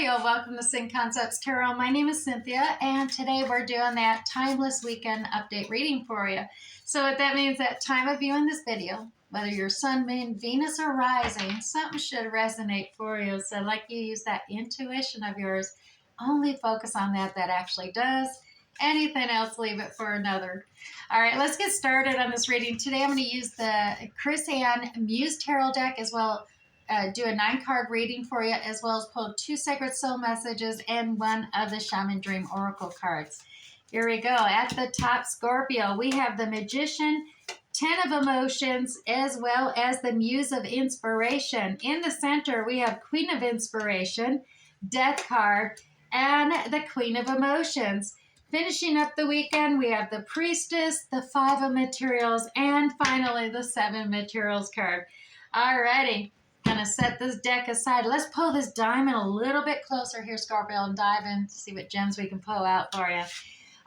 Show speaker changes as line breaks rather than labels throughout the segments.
Scorpio, welcome to Sync Concepts Tarot. My name is Cynthia, and today we're doing that timeless weekend update reading for you. So what that means, that time of viewing this video, whether you're Sun, Moon, Venus, or Rising, something should resonate for you. So like you use that intuition of yours, only focus on that actually does. Anything else, leave it for another. All right, let's get started on this reading. Today I'm going to use the Chris Ann Muse Tarot deck, as well do a 9-card reading for you, as well as pull 2 Sacred Soul messages and 1 of the Shaman Dream Oracle cards. Here we go. At the top, Scorpio, we have the Magician, 10 of Emotions, as well as the Muse of Inspiration. In the center, we have Queen of Inspiration, Death card, and the Queen of Emotions. Finishing up the weekend, we have the Priestess, the 5 of Materials, and finally the 7 Materials card. Alrighty, gonna set this deck aside. Let's pull this diamond a little bit closer here, Scorpio, and dive in to see what gems we can pull out for you.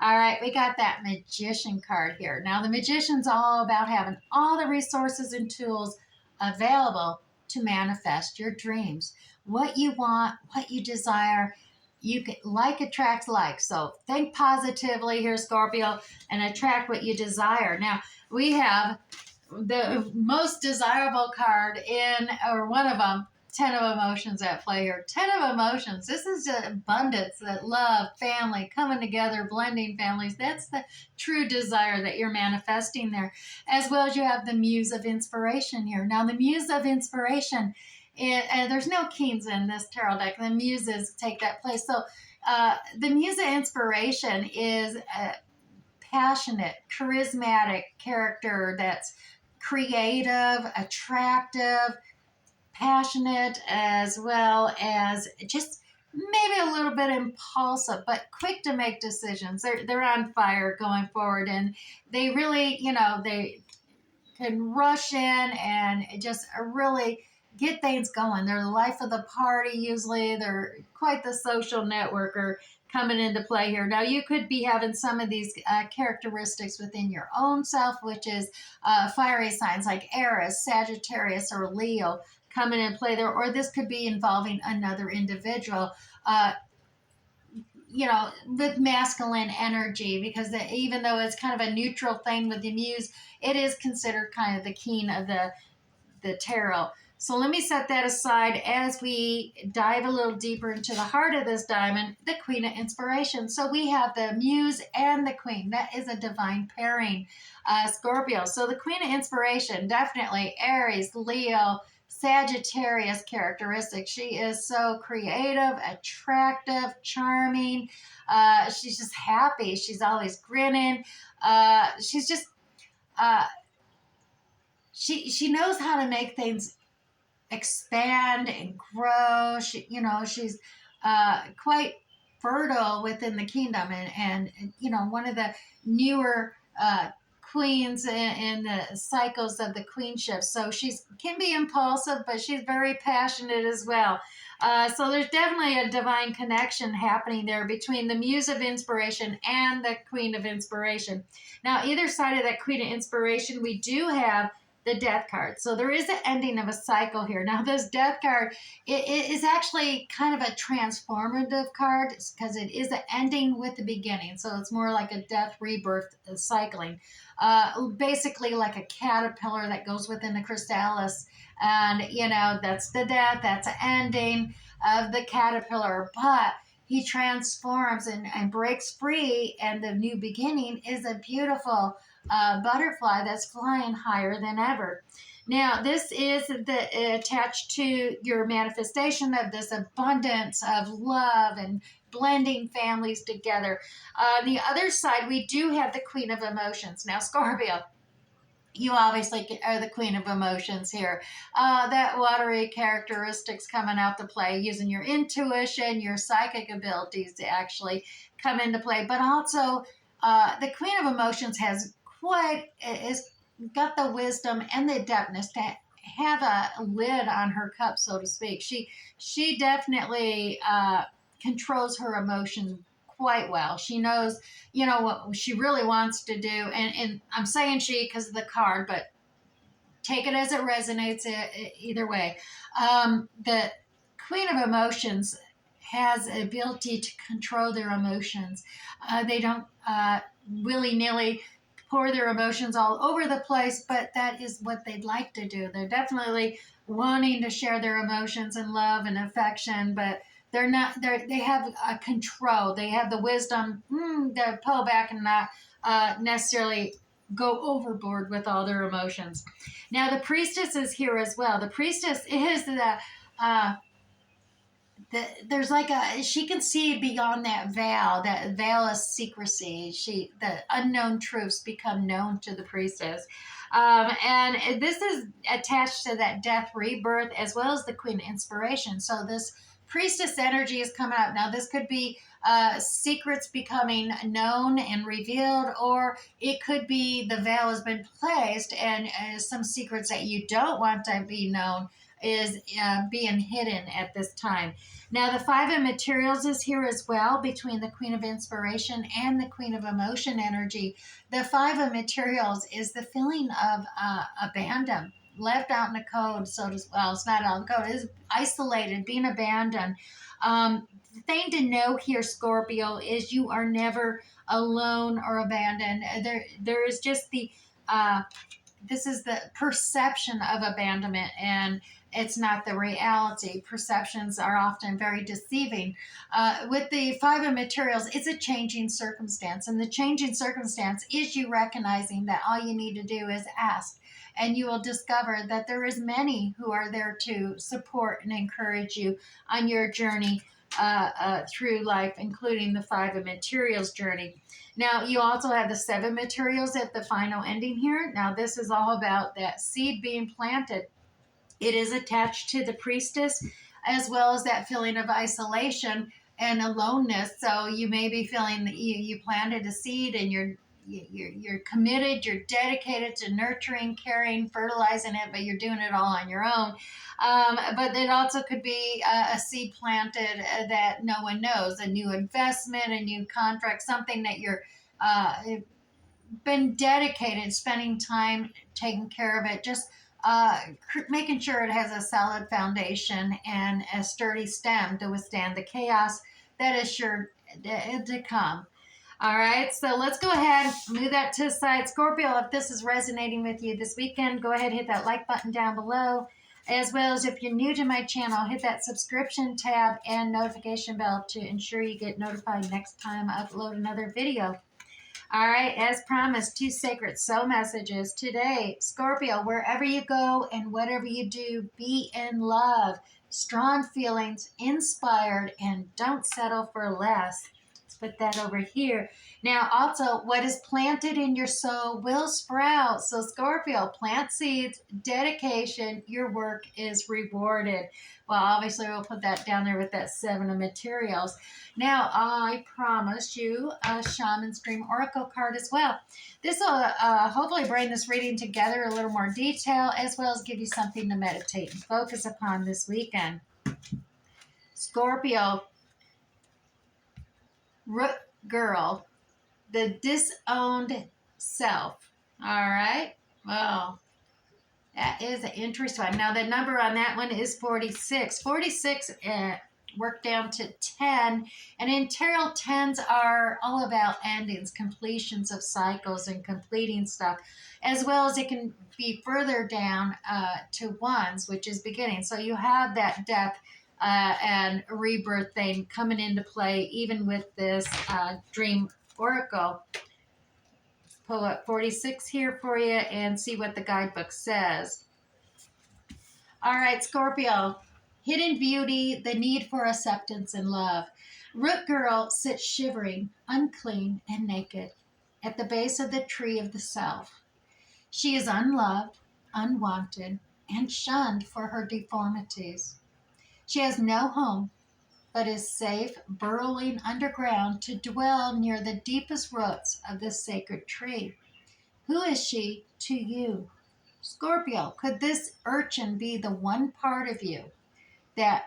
Alright, we got that Magician card here. Now, the Magician's all about having all the resources and tools available to manifest your dreams. What you want, what you desire. You can, like attracts like. So think positively here, Scorpio, and attract what you desire. Now, we have the most desirable card in, or one of them, 10 of Emotions at play here. 10 of Emotions. This is abundance, that love, family, coming together, blending families. That's the true desire that you're manifesting there. As well as you have the Muse of Inspiration here. Now, the Muse of Inspiration, there's no kings in this tarot deck. The muses take that place. So the Muse of Inspiration is a passionate, charismatic character that's creative, attractive, passionate, as well as just maybe a little bit impulsive, but quick to make decisions. They're on fire going forward, and they really, they can rush in and just really get things going. They're the life of the party usually. They're quite the social networker coming into play here. Now, you could be having some of these characteristics within your own self, which is fiery signs like Aries, Sagittarius, or Leo coming in play there, or this could be involving another individual, with masculine energy, because even though it's kind of a neutral thing with the Muse, it is considered kind of the king of the tarot. So let me set that aside as we dive a little deeper into the heart of this diamond, the Queen of Inspiration. So we have the Muse and the Queen. That is a divine pairing, Scorpio. So the Queen of Inspiration, definitely Aries, Leo, Sagittarius characteristics. She is so creative, attractive, charming. She's just happy. She's always grinning. She's just, she knows how to make things expand and grow. She's quite fertile within the kingdom, and one of the newer queens in the cycles of the queenship. So can be impulsive, but she's very passionate as well. So there's definitely a divine connection happening there between the Muse of Inspiration and the Queen of Inspiration. Now, either side of that Queen of Inspiration, we do have the Death card. So there is an ending of a cycle here. Now, this Death card, it is actually kind of a transformative card, because it is an ending with the beginning. So it's more like a death, rebirth, cycling. Basically like a caterpillar that goes within the chrysalis. And, that's the death, that's an ending of the caterpillar. But he transforms and breaks free, and the new beginning is a beautiful butterfly that's flying higher than ever. Now, this is attached to your manifestation of this abundance of love and blending families together. The other side, we do have the Queen of Emotions. Now, Scorpio, you obviously are the Queen of Emotions here. That watery characteristics coming out to play, using your intuition, your psychic abilities to actually come into play. But also, the Queen of Emotions has got the wisdom and the adeptness to have a lid on her cup, so to speak. She definitely controls her emotions quite well. She knows, what she really wants to do. And I'm saying she because of the card, but take it as it resonates either way. The Queen of Emotions has the ability to control their emotions. They don't willy-nilly pour their emotions all over the place, but that is what they'd like to do. They're definitely wanting to share their emotions and love and affection, but they have a control. They have the wisdom to pull back and not necessarily go overboard with all their emotions. Now the priestess is here as well. The priestess is uh, there's like she can see beyond that veil of secrecy. The unknown truths become known to the priestess. And this is attached to that death rebirth as well as the queen inspiration. So this priestess energy is coming up. Now this could be secrets becoming known and revealed, or it could be the veil has been placed and some secrets that you don't want to be known is being hidden at this time. Now, the Five of Materials is here as well between the Queen of Inspiration and the Queen of Emotion energy. The Five of Materials is the feeling of abandon, left out in the code, so to well, it's not out in the code, it's isolated, being abandoned. The thing to know here, Scorpio, is you are never alone or abandoned. There is just this is the perception of abandonment, and it's not the reality. Perceptions are often very deceiving. With the Five of Materials, it's a changing circumstance, and the changing circumstance is you recognizing that all you need to do is ask, and you will discover that there is many who are there to support and encourage you on your journey through life, including the Five of Materials journey. Now, you also have the Seven Materials at the final ending here. Now, this is all about that seed being planted. It is attached to the priestess as well as that feeling of isolation and aloneness. So you may be feeling that you planted a seed and you're committed, you're dedicated to nurturing, caring, fertilizing it, but you're doing it all on your own. But it also could be a seed planted that no one knows, a new investment, a new contract, something that you're been dedicated, spending time taking care of it, just making sure it has a solid foundation and a sturdy stem to withstand the chaos that is sure to come. All right, so let's go ahead, move that to the side. Scorpio, if this is resonating with you this weekend, go ahead and hit that like button down below. As well as if you're new to my channel, hit that subscription tab and notification bell to ensure you get notified next time I upload another video. All right, as promised, 2 sacred soul messages today. Scorpio, wherever you go and whatever you do, be in love, strong feelings, inspired, and don't settle for less. Put that over here. Now, also, what is planted in your soul will sprout. So, Scorpio, plant seeds, dedication, your work is rewarded. Well, obviously, we'll put that down there with that Seven of Materials. Now, I promised you a Shaman's Dream Oracle card as well. This will hopefully bring this reading together in a little more detail, as well as give you something to meditate and focus upon this weekend. Scorpio, Root Girl, the disowned self. All right. Well, that is an interesting one. Now, the number on that one is 46. 46 worked down to 10. And in tarot, 10s are all about endings, completions of cycles and completing stuff, as well as it can be further down to 1s, which is beginning. So you have that death and rebirth thing coming into play, even with this dream oracle. Pull up 46 here for you and see what the guidebook says. All right, Scorpio, hidden beauty, the need for acceptance and love. Root Girl sits shivering, unclean and naked at the base of the tree of the self. She is unloved, unwanted, and shunned for her deformities. She has no home, but is safe burrowing underground to dwell near the deepest roots of this sacred tree. Who is she to you? Scorpio, could this urchin be the one part of you that,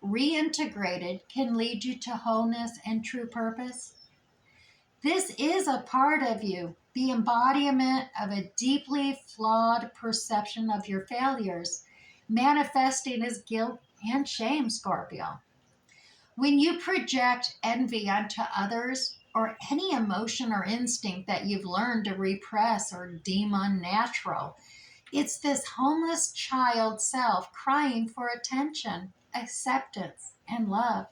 reintegrated, can lead you to wholeness and true purpose? This is a part of you, the embodiment of a deeply flawed perception of your failures, manifesting as guilt and shame, Scorpio. When you project envy onto others, or any emotion or instinct that you've learned to repress or deem unnatural, it's this homeless child self crying for attention, acceptance, and love.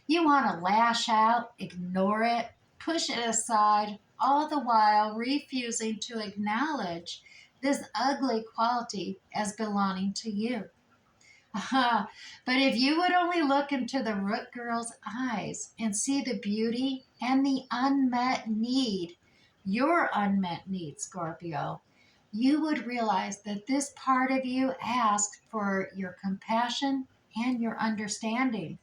You want to lash out, ignore it, push it aside, all the while refusing to acknowledge this ugly quality as belonging to you. But if you would only look into the root girl's eyes and see the beauty and the unmet need, your unmet need, Scorpio, you would realize that this part of you asked for your compassion and your understanding.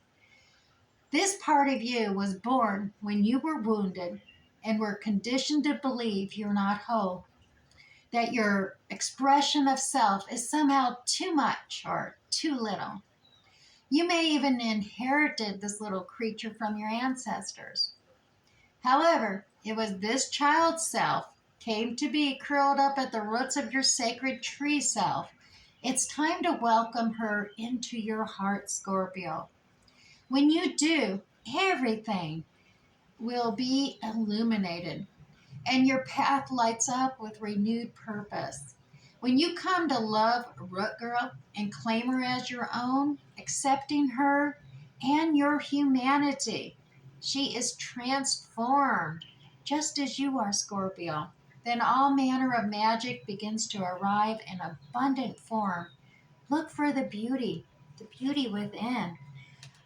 This part of you was born when you were wounded and were conditioned to believe you're not whole, that your expression of self is somehow too much or too little. You may even inherited this little creature from your ancestors. However, it was this child self came to be curled up at the roots of your sacred tree self. It's time to welcome her into your heart, Scorpio. When you do, everything will be illuminated and your path lights up with renewed purpose. When you come to love Root Girl and claim her as your own, accepting her and your humanity, she is transformed just as you are, Scorpio. Then all manner of magic begins to arrive in abundant form. Look for the beauty within.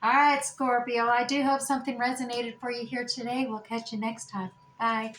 All right, Scorpio, I do hope something resonated for you here today. We'll catch you next time. Bye.